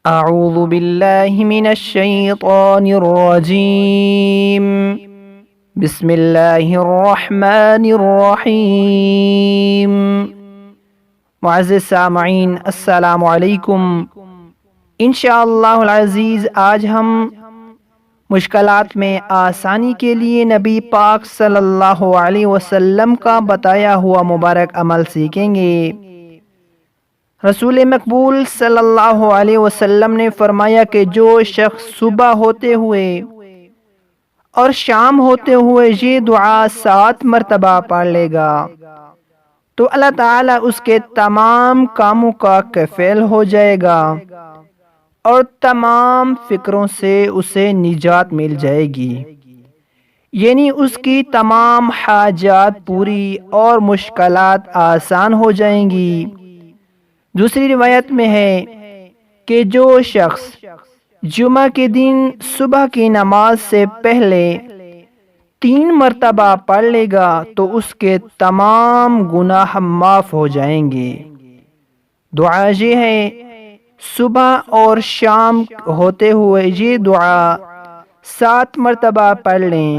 اعوذ باللہ من الشیطان الرجیم بسم اللہ الرحمن الرحیم۔ معزز سامعین، السلام علیکم۔ انشاءاللہ العزیز آج ہم مشکلات میں آسانی کے لیے نبی پاک صلی اللہ علیہ وسلم کا بتایا ہوا مبارک عمل سیکھیں گے۔ رسول مقبول صلی اللہ علیہ وسلم نے فرمایا کہ جو شخص صبح ہوتے ہوئے اور شام ہوتے ہوئے یہ دعا 7 مرتبہ پڑھ لے گا تو اللہ تعالیٰ اس کے تمام کاموں کا کفیل ہو جائے گا اور تمام فکروں سے اسے نجات مل جائے گی، یعنی اس کی تمام حاجات پوری اور مشکلات آسان ہو جائیں گی۔ دوسری روایت میں ہے کہ جو شخص جمعہ کے دن صبح کی نماز سے پہلے 3 مرتبہ پڑھ لے گا تو اس کے تمام گناہ معاف ہو جائیں گے۔ دعا یہ ہے، صبح اور شام ہوتے ہوئے یہ دعا 7 مرتبہ پڑھ لیں،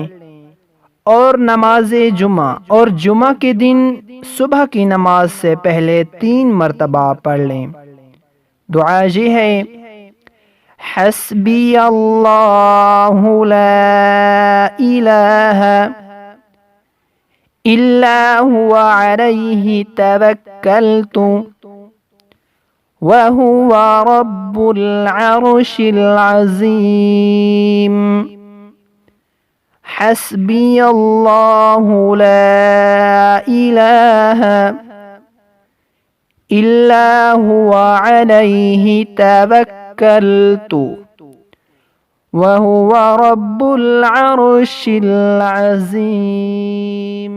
اور نماز جمعہ اور جمعہ کے دن صبح کی نماز سے پہلے 3 مرتبہ پڑھ لیں۔ دعا یہ ہے، حسبی اللہ لا الہ الا هو علیہ توکلت وهو رب العرش العظیم۔ حسبی اللہ لا الہ الا هو علیہ توکلت وهو رب العرش العظیم۔